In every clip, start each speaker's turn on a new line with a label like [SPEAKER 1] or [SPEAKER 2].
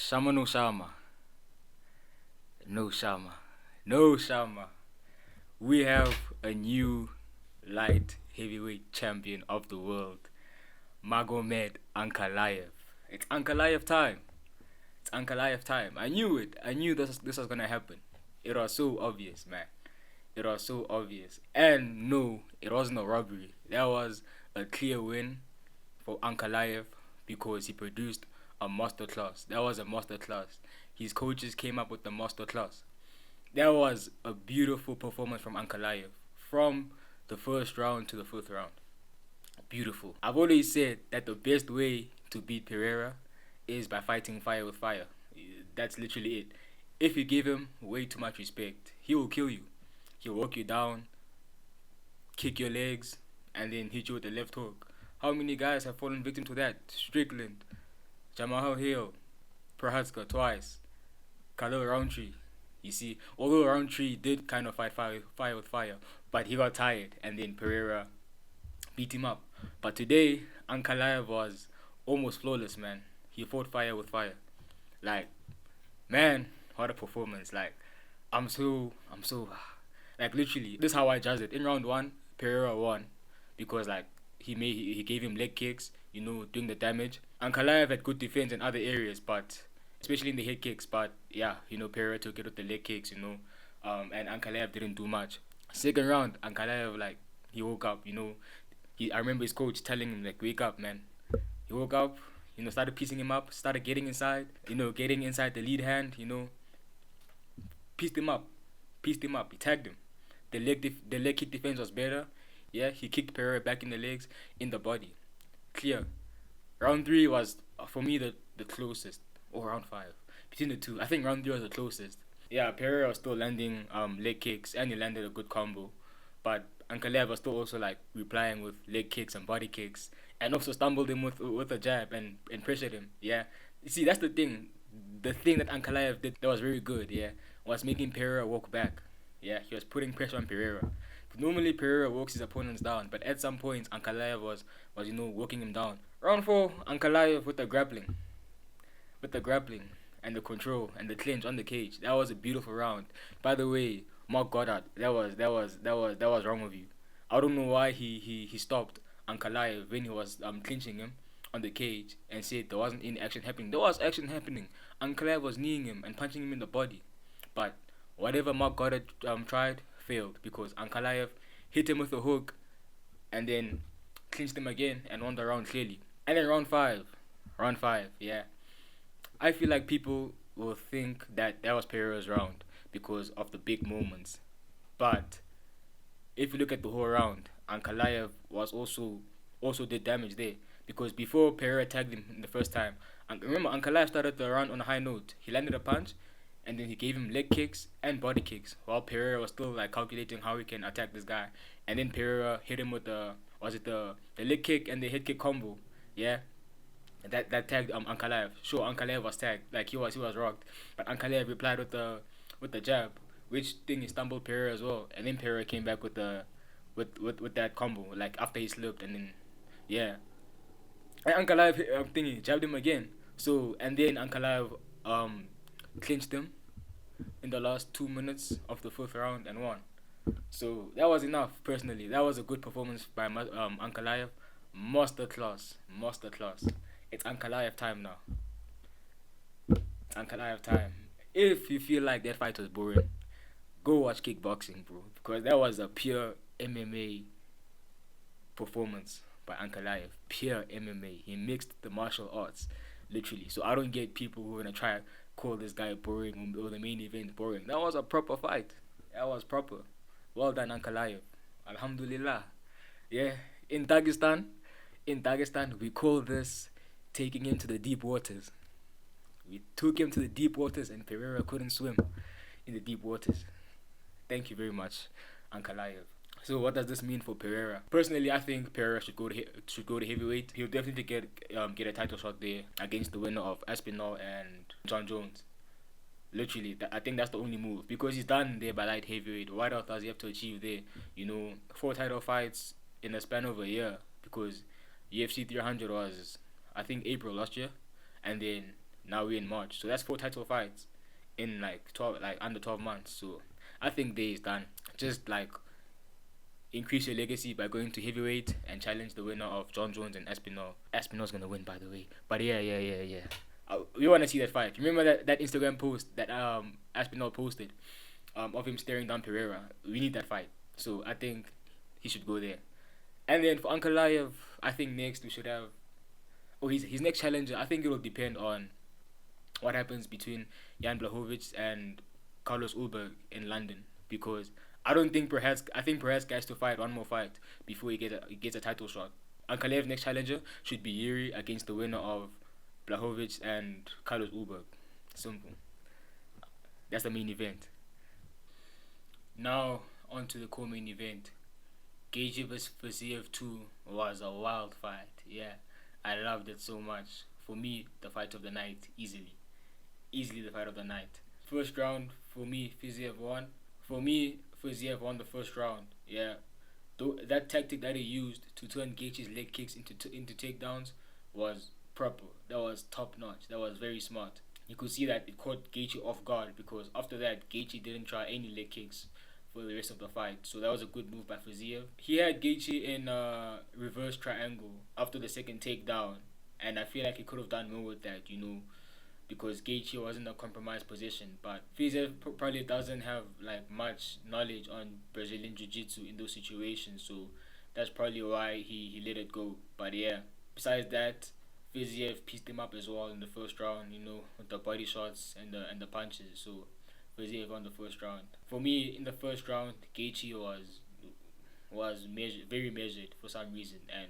[SPEAKER 1] Sama no Sama. No Sama. No Sama. We have a new light heavyweight champion of the world, Magomed Ankalaev. It's Ankalaev time. It's Ankalaev time. I knew it. I knew this was gonna happen. It was so obvious, man. It was so obvious. And no, it wasn't a robbery. That was a clear win for Ankalaev because he produced a masterclass. That was a masterclass. His coaches came up with the masterclass. That was a beautiful performance from Ankalaev from the first round to the fourth round. Beautiful. I've always said that the best way to beat Pereira is by fighting fire with fire. That's literally it. If you give him way too much respect, he will kill you. He'll walk you down, kick your legs, and then hit you with the left hook. How many guys have fallen victim to that? Strickland, Jamal Hill, Prohaska twice, Khalil Roundtree. You see, although Roundtree did kind of fight fire with fire, but he got tired, and then Pereira beat him up. But today, Ankalaev was almost flawless, man. He fought fire with fire. Like, man, what a performance. Like, I'm so, like, literally, this is how I judged it. In round one, Pereira won because, like, he gave him leg kicks, doing the damage. Ankalaev had good defense in other areas, but especially in the head kicks. But yeah, Pereira took it with the leg kicks, and Ankalaev didn't do much. Second round, Ankalaev, like, he woke up, I remember his coach telling him, like, wake up, man. He woke up, started piecing him up, started getting inside, getting inside the lead hand, pieced him up, he tagged him. The leg kick defense was better. Yeah, he kicked Pereira back in the legs, in the body. Clear. Round three was, for me, the closest, or round five. Between the two, I think round three was the closest. Yeah, Pereira was still landing leg kicks, and he landed a good combo. But Ankalaev was still also, like, replying with leg kicks and body kicks, and also stumbled him with a jab and pressured him. Yeah, you see, that's the thing. The thing that Ankalaev did that was very good, yeah, was making Pereira walk back. Yeah, he was putting pressure on Pereira. Normally Pereira walks his opponents down, but at some points Ankalaev was walking him down. Round four, Ankalaev with the grappling, and the control and the clinch on the cage. That was a beautiful round. By the way, Mark Goddard, that was wrong of you. I don't know why he stopped Ankalaev when he was clinching him on the cage and said there wasn't any action happening. There was action happening. Ankalaev was kneeing him and punching him in the body, but whatever Mark Goddard tried failed because Ankalaev hit him with a hook and then clinched him again and won the round clearly. And then round five, yeah. I feel like people will think that was Pereira's round because of the big moments. But if you look at the whole round, Ankalaev was also did damage there because before Pereira tagged him in the first time, and remember Ankalaev started the round on a high note. He landed a punch, and then he gave him leg kicks and body kicks while Pereira was still, like, calculating how he can attack this guy. And then Pereira hit him with the leg kick and the head kick combo. Yeah, that tagged Ankalaev. Sure, Ankalaev was tagged, like he was rocked, but Ankalaev replied with the jab, which thing he stumbled Pereira as well, and then Pereira came back with with that combo, like after he slipped, and then yeah, and Ankalaev thingy jabbed him again. So and then Ankalaev clinched him in the last 2 minutes of the fourth round and won. So that was enough. Personally, that was a good performance by Ankalaev. Masterclass. It's Ankalaev time now. It's Ankalaev time. If you feel like that fight was boring, go watch kickboxing, bro, because that was a pure MMA performance by Ankalaev. Pure MMA. He mixed the martial arts, literally. So I don't get people who are gonna try to call this guy boring or the main event boring. That was a proper fight. That was proper. Well done, Ankalaev. Alhamdulillah. Yeah. In Dagestan, we call this taking him to the deep waters. We took him to the deep waters, and Pereira couldn't swim in the deep waters. Thank you very much, Ankalaev. So what does this mean for Pereira? Personally, I think Pereira should go to heavyweight. He'll definitely get a title shot there against the winner of Aspinall and John Jones. Literally, I think that's the only move because he's done there by light heavyweight. What else does he have to achieve there? 4 title fights in a span of a year because UFC 300 was, I think, April last year, and then Now we're in March, so that's 4 title fights in like 12, like under 12 months. So I think day is done. Just like increase your legacy by going to heavyweight and challenge the winner of John Jones and Espinal. Espinal's gonna win, by the way. But yeah. We want to see that fight. Remember that Instagram post that Aspinall posted of him staring down Pereira. We need that fight. So I think he should go there. And then for Ankalaev, I think next we should have. Oh, his next challenger. I think it will depend on what happens between Jan Blachowicz and Carlos Ulberg in London, because I think perhaps has to fight one more fight before he gets a title shot. Ankalev's next challenger should be Yuri against the winner of Blachowicz and Carlos Ulberg. Simple. That's the main event. Now on to the co-main event. Gaethje vs Fiziev 2 was a wild fight. Yeah, I loved it so much. For me, the fight of the night, easily the fight of the night. First round for me, Fiziev won. For me, Fiziev won the first round. Yeah, that tactic that he used to turn Gaethje's leg kicks into takedowns was proper. That was top notch. That was very smart. You could see that it caught Gaethje off guard, because after that, Gaethje didn't try any leg kicks for the rest of the fight. So that was a good move by Fiziev. He had Gaethje in a reverse triangle after the second takedown, and I feel like he could have done more with that, because Gaethje was in a compromised position. But Fiziev probably doesn't have like much knowledge on Brazilian Jiu-Jitsu in those situations, so that's probably why he let it go. But yeah, besides that, Fiziev pieced him up as well in the first round, with the body shots and the punches. So Fiziev won the first round. For me, in the first round, Gaethje was measured, very measured for some reason, and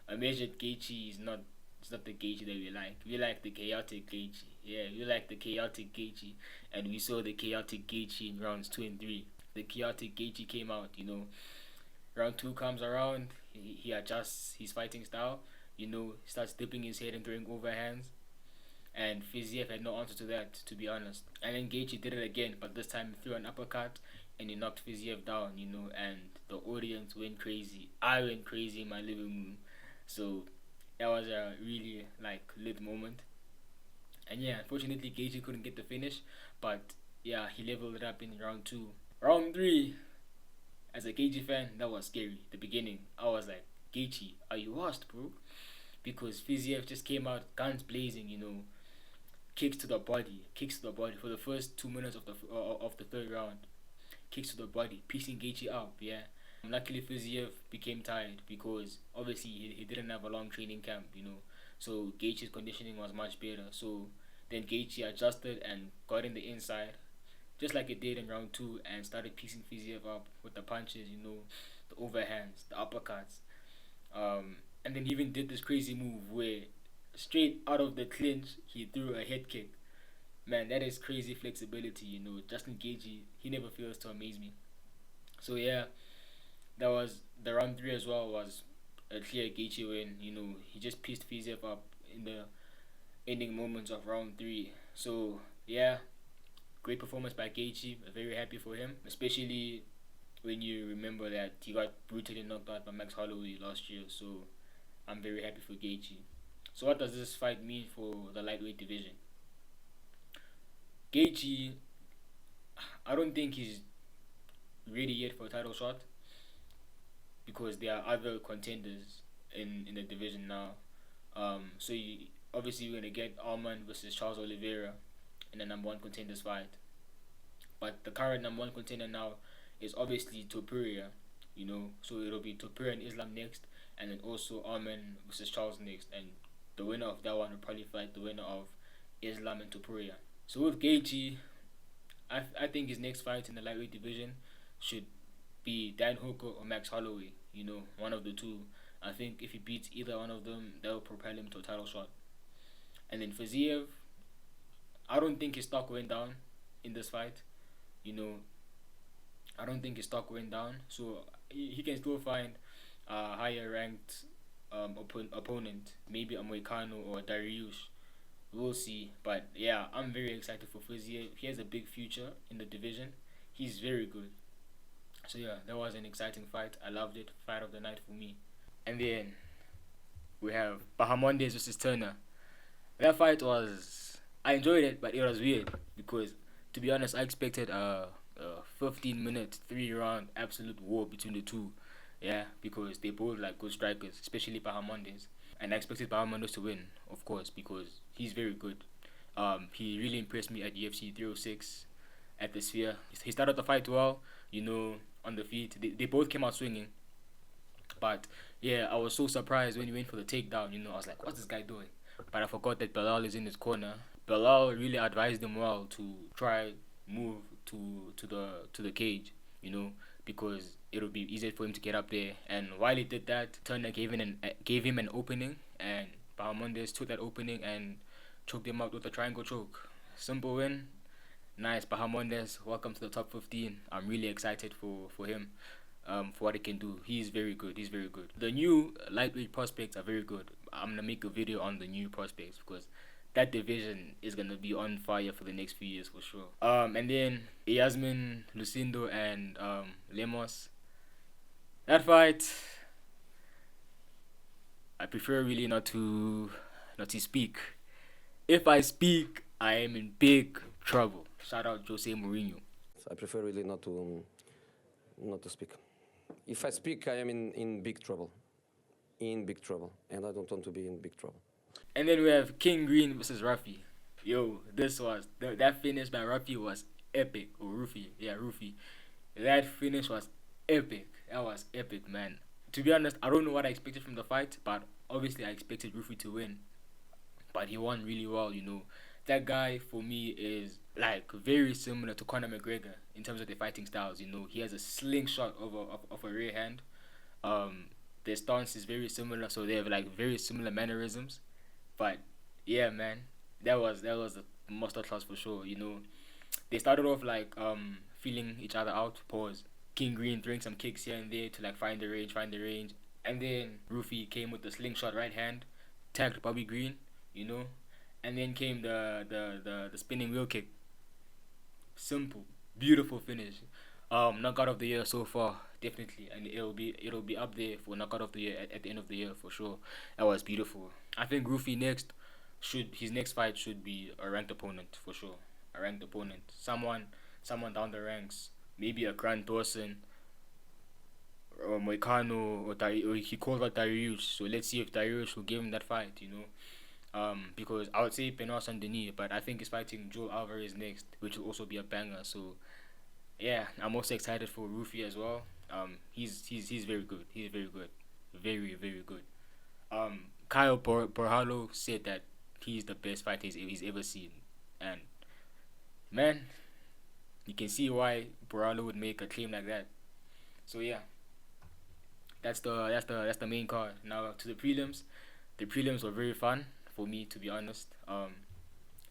[SPEAKER 1] a measured Gaethje is not. It's not the Gaethje that we like. We like the chaotic Gaethje. Yeah, we like the chaotic Gaethje, and we saw the chaotic Gaethje in rounds 2 and 3. The chaotic Gaethje came out. Round 2 comes around. He adjusts his fighting style. Starts dipping his head and throwing overhands. And Fiziev had no answer to that, to be honest. And then Gaethje did it again, but this time he threw an uppercut and he knocked Fiziev down, and the audience went crazy. I went crazy in my living room. So that was a really lit moment. And yeah, unfortunately Gaethje couldn't get the finish, but yeah, he leveled it up in round 2. Round 3, as a Gaethje fan, that was scary. The beginning, I was like, Gaethje, are you lost, bro? Because Fiziev just came out guns blazing, kicks to the body for the first 2 minutes of the third round. Kicks to the body, piecing Gaethje up. Yeah. Luckily, Fiziev became tired because obviously he didn't have a long training camp, So Gaethje's conditioning was much better. So then Gaethje adjusted and got in the inside, just like it did in round 2, and started piecing Fiziev up with the punches, the overhands, the uppercuts. And then he even did this crazy move where straight out of the clinch he threw a head kick. Man, that is crazy flexibility, Justin Gaethje, he never fails to amaze me. So yeah, that was the round 3 as well, was a clear Gaethje win. He just pieced Fiziev up in the ending moments of round 3. So yeah, great performance by Gaethje. Very happy for him, especially when you remember that he got brutally knocked out by Max Holloway last year. So I'm very happy for Gaethje. So what does this fight mean for the lightweight division? Gaethje, I don't think he's ready yet for a title shot, because there are other contenders in the division now. So obviously you're gonna get Alman versus Charles Oliveira in the number 1 contenders fight. But the current number 1 contender now is obviously Pereira, So it'll be Pereira and Islam next, and then also Alman versus Charles next, and the winner of that one will probably fight the winner of Islam and Pereira. So with Gaethje, I think his next fight in the lightweight division should be Dan Hooker or Max Holloway, one of the two. I think if he beats either one of them, that will propel him to a title shot. And then Fiziev, I don't think his stock went down in this fight. I don't think his stock went down, so he can still find a higher ranked opponent, maybe a Moicano or a Dariush. We'll see. But yeah, I'm very excited for Fiziev. He has a big future in the division. He's very good. So yeah, that was an exciting fight. I loved it. Fight of the night for me. And then we have Bahamondes versus Turner. That fight was I enjoyed it, but it was weird because, to be honest, I expected a 15-minute, 3 round absolute war between the two. Yeah, because they both like good strikers, especially Bahamondes. And I expected Bahamondes to win, of course, because he's very good. He really impressed me at UFC 306 at the Sphere. He started the fight well, you know, on the feet. They both came out swinging. But yeah, I was so surprised when he went for the takedown. You know, I was like, what's this guy doing? But I forgot that Bilal is in his corner. Bilal really advised him well to try move to the cage. You know, because it would be easier for him to get up there. And while he did that, Turner gave him an opening, and Bahamondes took that opening and choked him out with a triangle choke. Simple win. Nice, Bahamondes. Welcome to the top 15. I'm really excited for him, for what he can do. He's very good. He's very good. The new lightweight prospects are very good. I'm gonna make a video on the new prospects because that division is gonna be on fire for the next few years for sure. And then Yasmin, Lucindo, and Lemos. That fight, I prefer really not to speak. If I speak, I am in big trouble. Shout out Jose Mourinho.
[SPEAKER 2] I prefer really not to speak. If I speak, I am in big trouble. In big trouble. And I don't want to be in big trouble.
[SPEAKER 1] And then we have King Green versus Ruffy. Yo, that finish by Ruffy was epic. Or Ruffy, yeah, Ruffy. That finish was epic. That was epic, man. To be honest, I don't know what I expected from the fight, but obviously I expected Ruffy to win. But he won really well, you know. That guy for me is like very similar to Conor McGregor in terms of their fighting styles. You know, he has a slingshot of a rear hand. Um, their stance is very similar, so they have like very similar mannerisms. But yeah, man, that was a masterclass for sure. You know, they started off like feeling each other out. Pause. King Green throwing some kicks here and there to like find the range, and then Rufy came with the slingshot right hand, tagged Bobby Green. You know, and then came the spinning wheel kick. Simple, beautiful finish. Knockout of the year so far, definitely, and it'll be up there for knockout of the year at the end of the year for sure. That was beautiful. I think Rufy next should his next fight should be a ranked opponent for sure. A ranked opponent, someone down the ranks, maybe a Grant Dawson or Moicano or he called out Dariush. So let's see if Dariush will give him that fight. You know. Because I would say Benoit Saint Denis, but I think he's fighting Joel Alvarez next, which will also be a banger. So yeah, I'm also excited for Rufy as well. He's very good. He's very good, very good. Kyle Borhalo said that he's the best fighter he's ever seen, and man, you can see why Borhalo would make a claim like that. So yeah, that's the main card. Now to the prelims. The prelims were very fun for me, to be honest.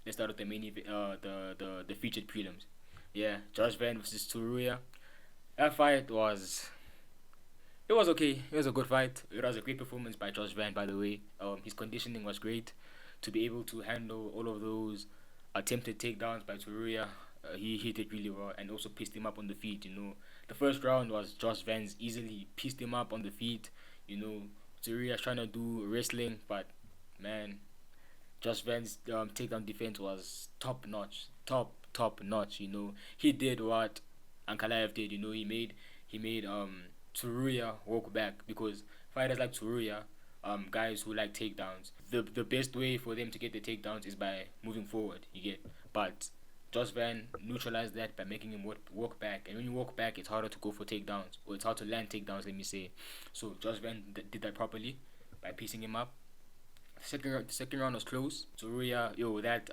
[SPEAKER 1] Let's start with the the featured prelims. Yeah, Josh Van versus Turuya. That fight was okay. It was a good fight. It was a great performance by Josh Van, by the way. His conditioning was great to be able to handle all of those attempted takedowns by Turuya. He hit it really well and also pissed him up on the feet. You know, the first round was Josh Van's easily pissed him up on the feet. You know, Turuya's trying to do wrestling, but man, Josh Van's takedown defense was top notch. You know, he did what Ankalaev did. You know, he made Tsuruya walk back because fighters like Tsuruya, guys who like takedowns, the best way for them to get the takedowns is by moving forward. You get, but Josh Van neutralized that by making him walk back, and when you walk back, it's harder to go for takedowns, or it's hard to land takedowns. Let me say, so Josh Van did that properly by piecing him up. The second round was close. Tsuruya, yo, that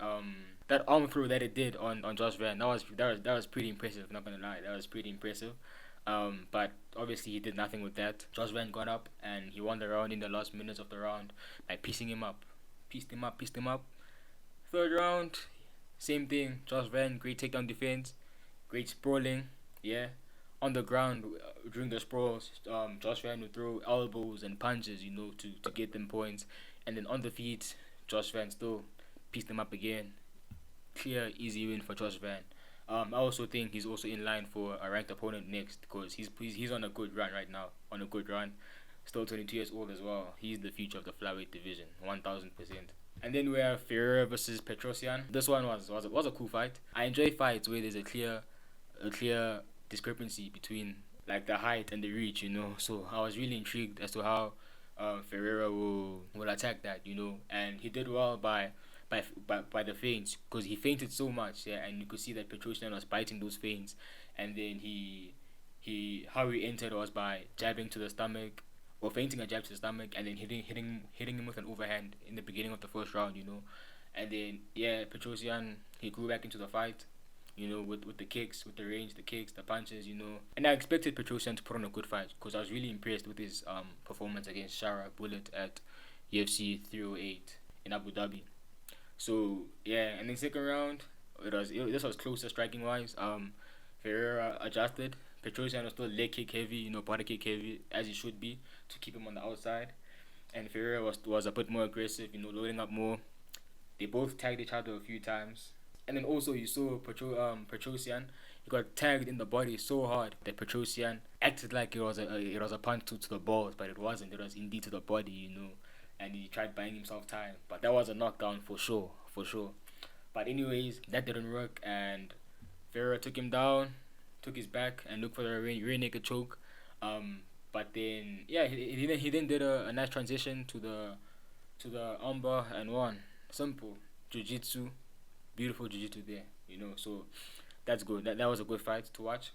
[SPEAKER 1] arm throw that it did on Josh Van, that was pretty impressive. Not gonna lie, that was pretty impressive. But obviously he did nothing with that. Josh Van got up and he won the round in the last minutes of the round by piecing him up, pieced him up. Third round, same thing. Josh Van, great takedown defense, great sprawling. Yeah, on the ground during the sprawls, Josh Van would throw elbows and punches, you know, to get them points. And then on the feet, Josh Van still pieced them up again. Clear, easy win for Josh Van. I also think he's also in line for a ranked opponent next because he's on a good run right now. On a good run, still 22 years old as well. He's the future of the flyweight division, 1000%. And then we have Pereira versus Petrosian. This one was a cool fight. I enjoy fights where there's a clear discrepancy between like the height and the reach, So I was really intrigued as to how Ferreira will attack that, and he did well by the feints, because he feinted so much, yeah, and you could see that Petrosian was biting those feints, and then he how he entered was by jabbing to the stomach, or feinting a jab to the stomach, and then hitting him with an overhand in the beginning of the first round, and then yeah, Petrosian, he grew back into the fight, with the kicks, with the range, the kicks, the punches, and I expected Petrosian to put on a good fight, because I was really impressed with his performance against Shara Bullet at UFC 308 in Abu Dhabi. So yeah, and then second round, this was closer striking wise. Ferreira adjusted. Petrosian was still leg kick heavy, body kick heavy as he should be, to keep him on the outside. And Ferreira was a bit more aggressive, loading up more. They both tagged each other a few times. And then also you saw Petrosian. He got tagged in the body so hard that Petrosian acted like it was a punch to the balls, but it wasn't. It was indeed to the body, And he tried buying himself time, but that was a knockdown for sure. But anyways, that didn't work, and Ferreira took him down, took his back, and looked for the rear naked choke. But then yeah, he then did a nice transition to the armbar and won. Simple jiu-jitsu, beautiful jiu-jitsu there, So that's good. That was a good fight to watch.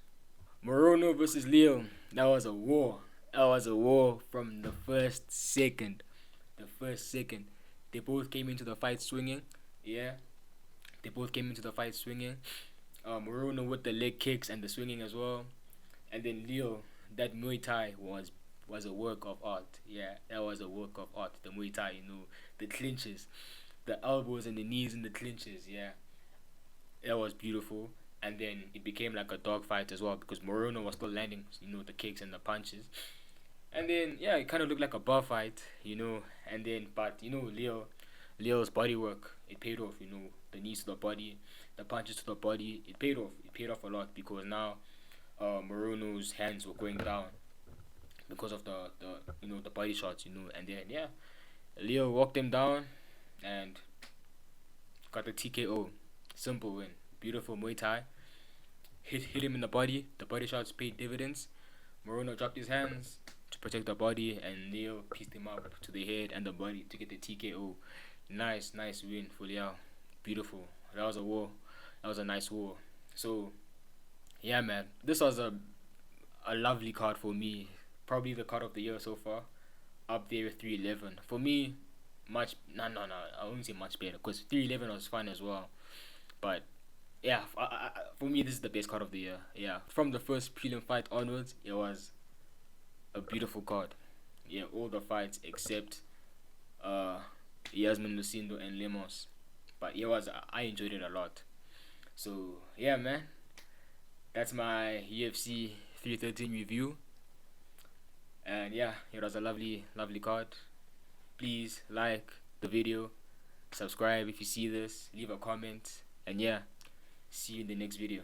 [SPEAKER 1] Morono versus Leo. That was a war. That was a war from the first second. They both came into the fight swinging. Yeah, they both came into the fight swinging. Morono with the leg kicks and the swinging as well. And then Leo, that Muay Thai was a work of art. Yeah, that was a work of art. The Muay Thai, the clinches, the elbows and the knees and the clinches. Yeah, that was beautiful. And then it became like a dog fight as well, because Morono was still landing, the kicks and the punches. And then yeah, it kind of looked like a bar fight, And then but Leo's body work, it paid off. The knees to the body, the punches to the body, it paid off. It paid off a lot, because now Morono's hands were going down because of the body shots, And then yeah, Leo walked him down and got the TKO. Simple win. Beautiful Muay Thai. Hit him in the body. The body shots paid dividends. Morono dropped his hands to protect the body, and Leo pieced him up to the head and the body to get the TKO. Nice win for Leo. Beautiful. That was a war. That was a nice war. So yeah, man, this was a lovely card for me. Probably the card of the year so far. Up there with 311. For me, much no. I wouldn't say much better, because 311 was fun as well. But yeah, for me, this is the best card of the year. Yeah, from the first prelim fight onwards, it was a beautiful card. Yeah, all the fights except Yasmin Lucindo and Lemos. But I enjoyed it a lot. So yeah, man, that's my UFC 313 review. And yeah, it was a lovely card. Please like the video, subscribe if you see this, leave a comment, and yeah, see you in the next video.